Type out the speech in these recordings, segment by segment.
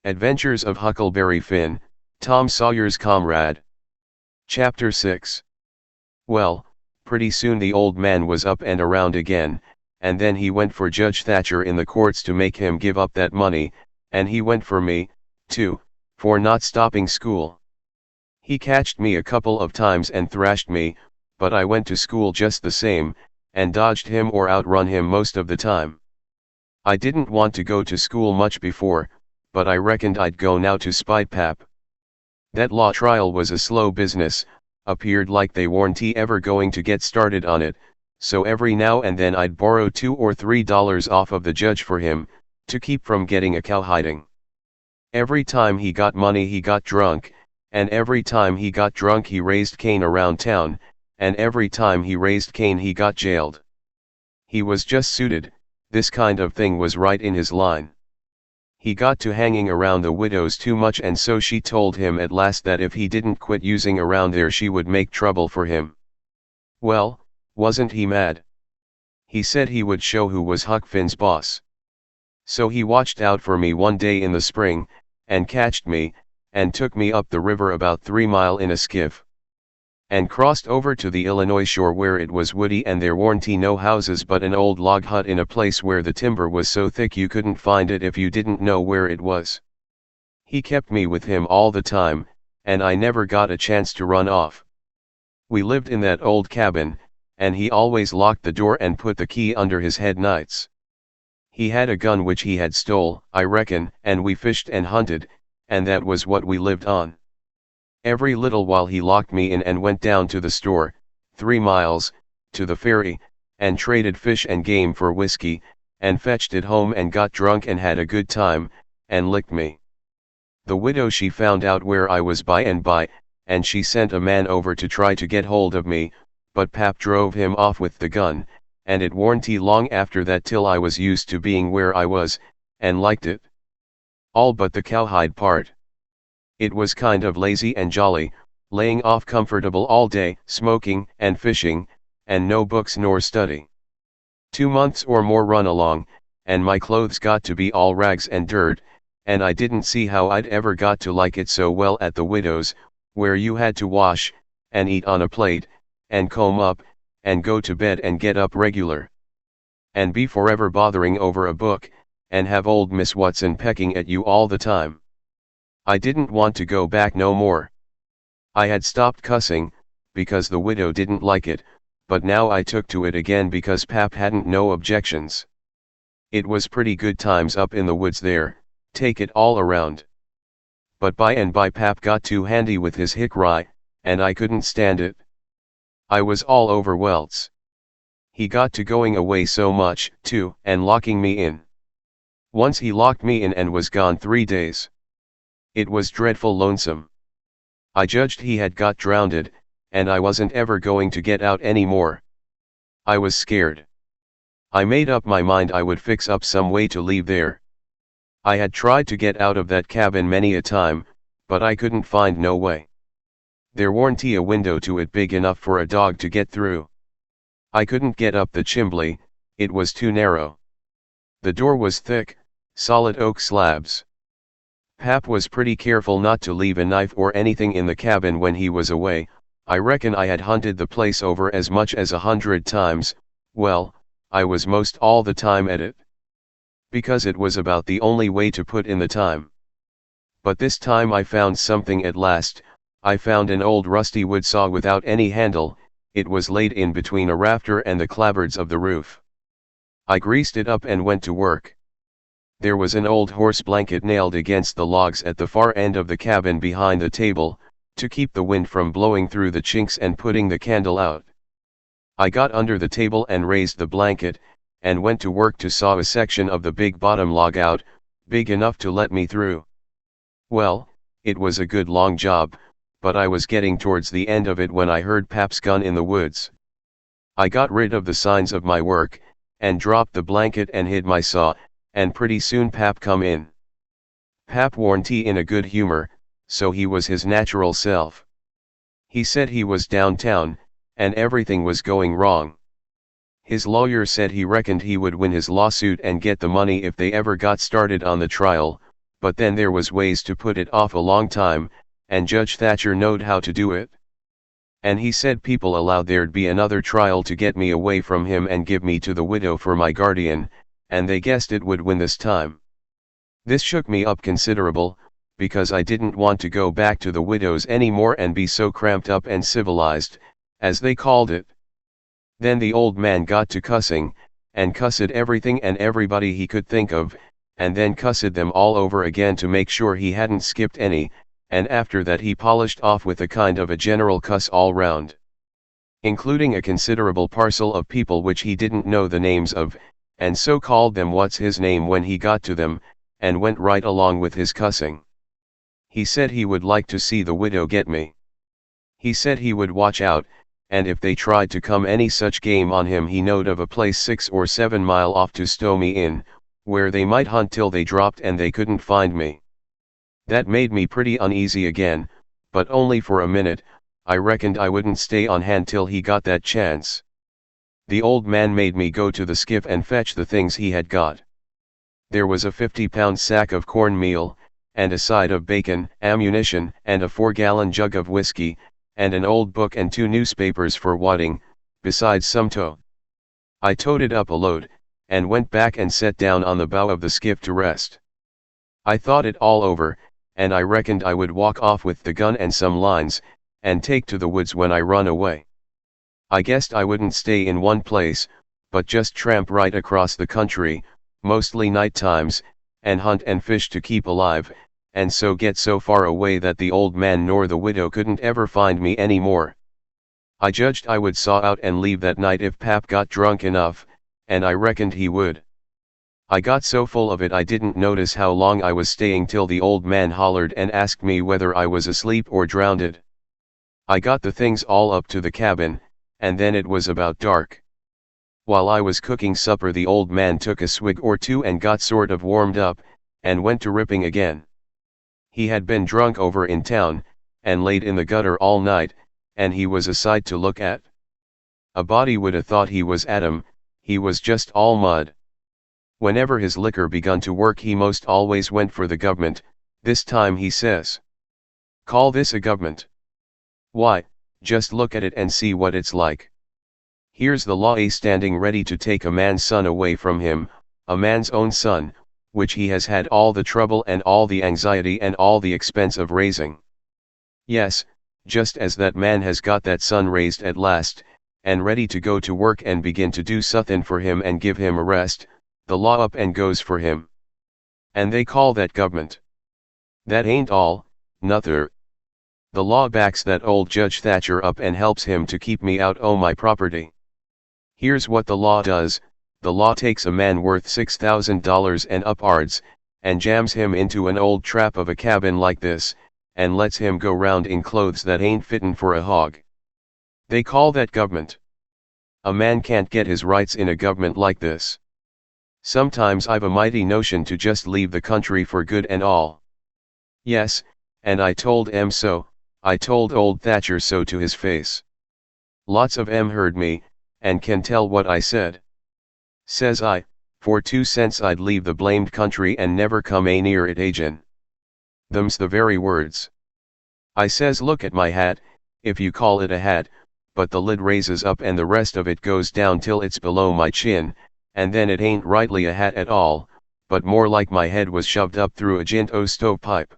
Adventures of Huckleberry Finn, Tom Sawyer's Comrade. Chapter 6. Well, pretty soon the old man was up and around again, and then he went for Judge Thatcher in the courts to make him give up that money, and he went for me, too, for not stopping school. He catched me a couple of times and thrashed me, but I went to school just the same, and dodged him or outrun him most of the time. I didn't want to go to school much before, but I reckoned I'd go now to spite Pap. That law trial was a slow business, appeared like they weren't ever going to get started on it, so every now and then I'd borrow $2 or $3 off of the judge for him, to keep from getting a cowhiding. Every time he got money he got drunk, and every time he got drunk he raised Cain around town, and every time he raised Cain he got jailed. He was just suited, this kind of thing was right in his line. He got to hanging around the widows too much, and so she told him at last that if he didn't quit using around there she would make trouble for him. Well, wasn't he mad? He said he would show who was Huck Finn's boss. So he watched out for me one day in the spring, and catched me, and took me up the river about 3 miles in a skiff. And crossed over to the Illinois shore where it was woody and there weren't no houses but an old log hut in a place where the timber was so thick you couldn't find it if you didn't know where it was. He kept me with him all the time, and I never got a chance to run off. We lived in that old cabin, and he always locked the door and put the key under his head nights. He had a gun which he had stole, I reckon, and we fished and hunted, and that was what we lived on. Every little while he locked me in and went down to the store, 3 miles, to the ferry, and traded fish and game for whiskey, and fetched it home and got drunk and had a good time, and licked me. The widow she found out where I was by and by, and she sent a man over to try to get hold of me, but Pap drove him off with the gun, and it warn't long after that till I was used to being where I was, and liked it. All but the cowhide part. It was kind of lazy and jolly, laying off comfortable all day, smoking and fishing, and no books nor study. 2 months or more run along, and my clothes got to be all rags and dirt, and I didn't see how I'd ever got to like it so well at the widow's, where you had to wash, and eat on a plate, and comb up, and go to bed and get up regular. And be forever bothering over a book, and have old Miss Watson pecking at you all the time. I didn't want to go back no more. I had stopped cussing, because the widow didn't like it, but now I took to it again because Pap hadn't no objections. It was pretty good times up in the woods there, take it all around. But by and by Pap got too handy with his hickory, and I couldn't stand it. I was all over welts. He got to going away so much, too, and locking me in. Once he locked me in and was gone 3 days. It was dreadful lonesome. I judged he had got drowned, and I wasn't ever going to get out any more. I was scared. I made up my mind I would fix up some way to leave there. I had tried to get out of that cabin many a time, but I couldn't find no way. There weren't a window to it big enough for a dog to get through. I couldn't get up the chimbley, it was too narrow. The door was thick, solid oak slabs. Pap was pretty careful not to leave a knife or anything in the cabin when he was away. I reckon I had hunted the place over as much as 100 times, well, I was most all the time at it. Because it was about the only way to put in the time. But this time I found something at last. I found an old rusty wood saw without any handle, it was laid in between a rafter and the clapboards of the roof. I greased it up and went to work. There was an old horse blanket nailed against the logs at the far end of the cabin behind the table, to keep the wind from blowing through the chinks and putting the candle out. I got under the table and raised the blanket, and went to work to saw a section of the big bottom log out, big enough to let me through. Well, it was a good long job, but I was getting towards the end of it when I heard Pap's gun in the woods. I got rid of the signs of my work, and dropped the blanket and hid my saw, and pretty soon Pap come in. Pap warn't in a good humor, so he was his natural self. He said he was downtown, and everything was going wrong. His lawyer said he reckoned he would win his lawsuit and get the money if they ever got started on the trial, but then there was ways to put it off a long time, and Judge Thatcher knowed how to do it. And he said people allowed there'd be another trial to get me away from him and give me to the widow for my guardian, and they guessed it would win this time. This shook me up considerable, because I didn't want to go back to the widow's anymore and be so cramped up and civilized, as they called it. Then the old man got to cussing, and cussed everything and everybody he could think of, and then cussed them all over again to make sure he hadn't skipped any, and after that he polished off with a kind of a general cuss all round, including a considerable parcel of people which he didn't know the names of, and so called them what's his name when he got to them, and went right along with his cussing. He said he would like to see the widow get me. He said he would watch out, and if they tried to come any such game on him he knowed of a place 6 or 7 mile off to stow me in, where they might hunt till they dropped and they couldn't find me. That made me pretty uneasy again, but only for a minute. I reckoned I wouldn't stay on hand till he got that chance. The old man made me go to the skiff and fetch the things he had got. There was a 50-pound sack of cornmeal, and a side of bacon, ammunition, and a 4-gallon jug of whiskey, and an old book and 2 newspapers for wadding, besides some tow. I toted up a load, and went back and sat down on the bow of the skiff to rest. I thought it all over, and I reckoned I would walk off with the gun and some lines, and take to the woods when I run away. I guessed I wouldn't stay in one place, but just tramp right across the country, mostly night times, and hunt and fish to keep alive, and so get so far away that the old man nor the widow couldn't ever find me any more. I judged I would saw out and leave that night if Pap got drunk enough, and I reckoned he would. I got so full of it I didn't notice how long I was staying till the old man hollered and asked me whether I was asleep or drowned. I got the things all up to the cabin, and then it was about dark. While I was cooking supper the old man took a swig or two and got sort of warmed up, and went to ripping again. He had been drunk over in town, and laid in the gutter all night, and he was a sight to look at. A body would 'a thought he was Adam, he was just all mud. Whenever his liquor begun to work he most always went for the government. This time he says, "Call this a government? Why, just look at it and see what it's like. Here's the law standing ready to take a man's son away from him, a man's own son, which he has had all the trouble and all the anxiety and all the expense of raising. Yes, just as that man has got that son raised at last, and ready to go to work and begin to do suthin' for him and give him a rest, the law up and goes for him. And they call that government. That ain't all, nuther. The law backs that old Judge Thatcher up and helps him to keep me out o' my property. Here's what the law does, the law takes a man worth $6,000 and upards, and jams him into an old trap of a cabin like this, and lets him go round in clothes that ain't fittin' for a hog. They call that government. A man can't get his rights in a government like this. Sometimes I've a mighty notion to just leave the country for good and all. Yes, and I told em so, I told old Thatcher so to his face. Lots of em heard me, and can tell what I said. Says I, for 2 cents I'd leave the blamed country and never come a near it agin. Them's the very words. I says look at my hat, if you call it a hat, but the lid raises up and the rest of it goes down till it's below my chin, and then it ain't rightly a hat at all, but more like my head was shoved up through a jint o' stovepipe.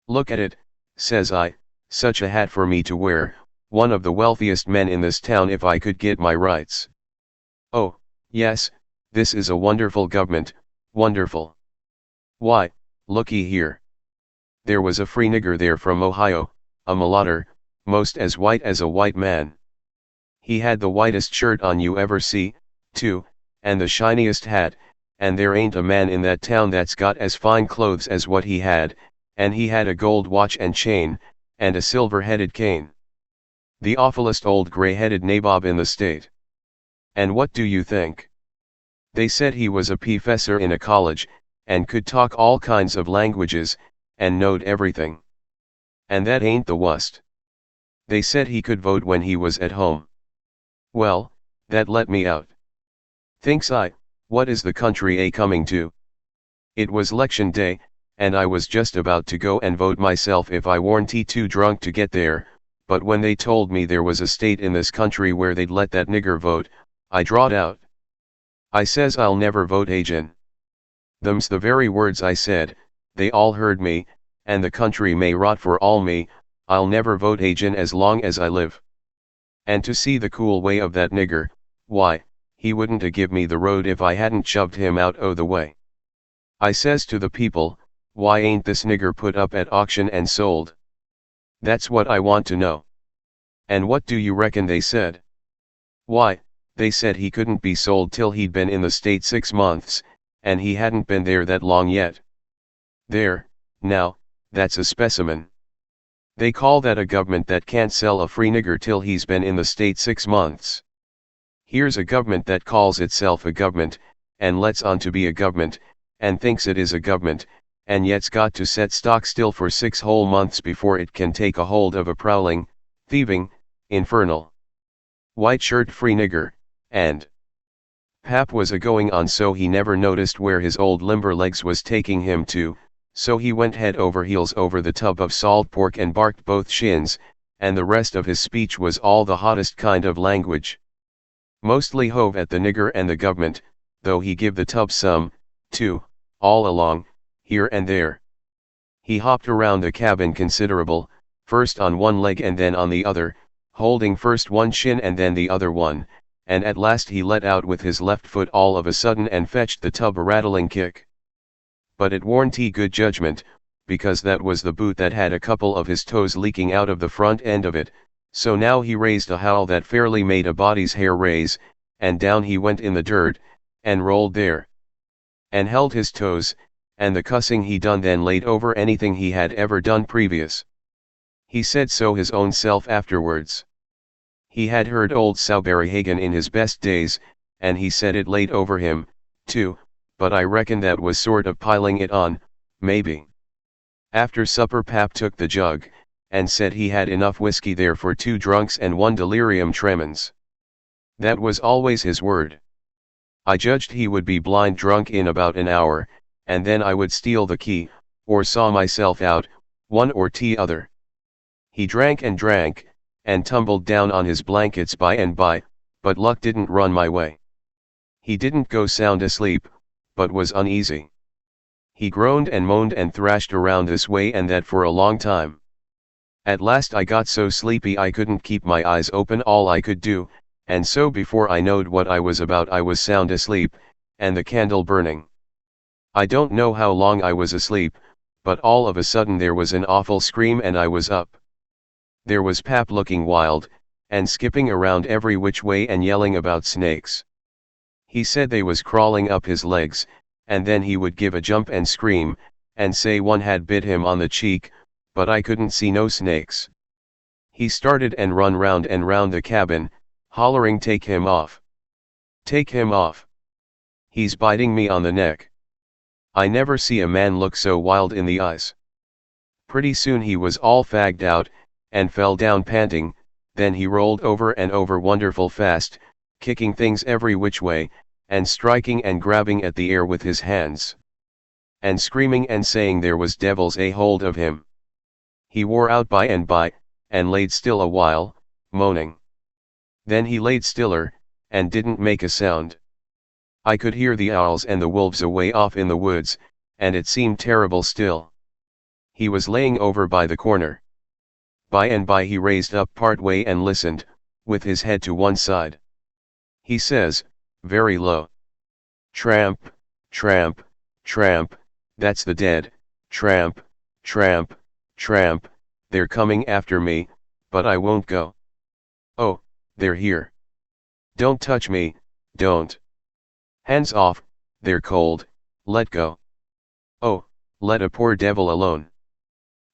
Look at it, says I, such a hat for me to wear, one of the wealthiest men in this town if I could get my rights. Oh, yes, this is a wonderful government, wonderful. Why, looky here. There was a free nigger there from Ohio, a mulatter, most as white as a white man. He had the whitest shirt on you ever see, too, and the shiniest hat, and there ain't a man in that town that's got as fine clothes as what he had, and he had a gold watch and chain, and a silver-headed cane. The awfulest old gray-headed nabob in the state. And what do you think? They said he was a professor in a college, and could talk all kinds of languages, and knowed everything. And that ain't the wust. They said he could vote when he was at home. Well, that let me out. Thinks I, what is the country a coming to? It was 'lection day, and I was just about to go and vote myself if I warn't too drunk to get there, but when they told me there was a state in this country where they'd let that nigger vote, I drawed out. I says I'll never vote agin. Them's the very words I said. They all heard me, and the country may rot for all me, I'll never vote agin as long as I live. And to see the cool way of that nigger, why, he wouldn't a give me the road if I hadn't shoved him out o' the way. I says to the people, why ain't this nigger put up at auction and sold? That's what I want to know. And what do you reckon they said? Why, they said he couldn't be sold till he'd been in the state 6 months, and he hadn't been there that long yet. There, now, that's a specimen. They call that a government that can't sell a free nigger till he's been in the state 6 months. Here's a government that calls itself a government, and lets on to be a government, and thinks it is a government, and yet's got to set stock still for 6 whole months before it can take a hold of a prowling, thieving, infernal, white shirt free nigger, and Pap was a-going on so he never noticed where his old limber legs was taking him to, so he went head over heels over the tub of salt pork and barked both shins, and the rest of his speech was all the hottest kind of language. Mostly hove at the nigger and the government, though he give the tub some, too, all along, here and there. He hopped around the cabin considerable, first on one leg and then on the other, holding first one shin and then the other one, and at last he let out with his left foot all of a sudden and fetched the tub a rattling kick. But it warn't good judgment, because that was the boot that had a couple of his toes leaking out of the front end of it, so now he raised a howl that fairly made a body's hair raise, and down he went in the dirt, and rolled there. And held his toes, and the cussing he done then laid over anything he had ever done previous. He said so his own self afterwards. He had heard old Sawyer Hagen in his best days, and he said it laid over him, too, but I reckon that was sort of piling it on, maybe. After supper Pap took the jug, and said he had enough whiskey there for 2 drunks and 1 delirium tremens. That was always his word. I judged he would be blind drunk in about an hour, and then I would steal the key, or saw myself out, one or t'other. He drank, and tumbled down on his blankets by and by, but luck didn't run my way. He didn't go sound asleep, but was uneasy. He groaned and moaned and thrashed around this way and that for a long time. At last I got so sleepy I couldn't keep my eyes open all I could do, and so before I knowed what I was about I was sound asleep, and the candle burning. I don't know how long I was asleep, but all of a sudden there was an awful scream and I was up. There was Pap looking wild, and skipping around every which way and yelling about snakes. He said they was crawling up his legs, and then he would give a jump and scream, and say one had bit him on the cheek, but I couldn't see no snakes. He started and run round and round the cabin, hollering take him off. Take him off. He's biting me on the neck. I never see a man look so wild in the eyes. Pretty soon he was all fagged out, and fell down panting, then he rolled over and over wonderful fast, kicking things every which way, and striking and grabbing at the air with his hands. And screaming and saying there was devils a hold of him. He wore out by, and laid still a while, moaning. Then he laid stiller, and didn't make a sound. I could hear the owls and the wolves away off in the woods, and it seemed terrible still. He was laying over by the corner. By and by he raised up part way and listened, with his head to one side. He says, very low, tramp, tramp, tramp, that's the dead, tramp, tramp, tramp, they're coming after me, but I won't go. Oh, they're here. Don't touch me, don't. Hands off, they're cold, let go. Oh, let a poor devil alone.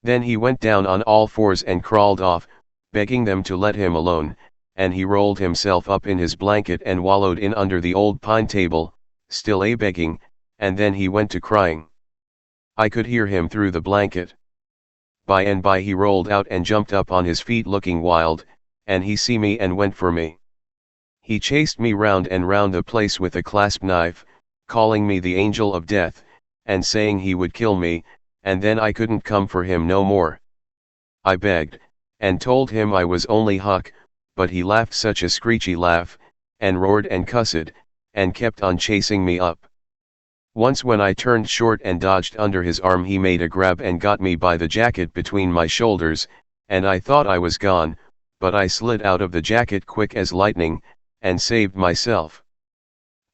Then he went down on all fours and crawled off, begging them to let him alone, and he rolled himself up in his blanket and wallowed in under the old pine table, still begging, and then he went to crying. I could hear him through the blanket. By and by he rolled out and jumped up on his feet looking wild, and he see me and went for me. He chased me round and round the place with a clasp knife, calling me the angel of death, and saying he would kill me, and then I couldn't come for him no more. I begged, and told him I was only Huck, but he laughed such a screechy laugh, and roared and cussed, and kept on chasing me up. Once when I turned short and dodged under his arm, he made a grab and got me by the jacket between my shoulders, and I thought I was gone, but I slid out of the jacket quick as lightning, and saved myself.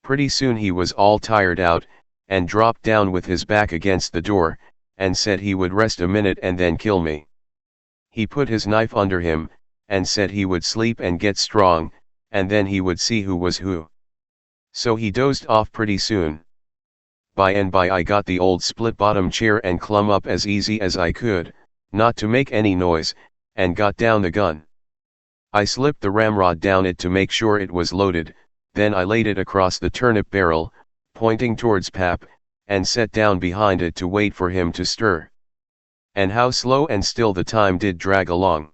Pretty soon he was all tired out, and dropped down with his back against the door, and said he would rest a minute and then kill me. He put his knife under him, and said he would sleep and get strong, and then he would see who was who. So he dozed off pretty soon. By and by I got the old split-bottom chair and clumb up as easy as I could, not to make any noise, and got down the gun. I slipped the ramrod down it to make sure it was loaded, then I laid it across the turnip barrel, pointing towards Pap, and sat down behind it to wait for him to stir. And how slow and still the time did drag along.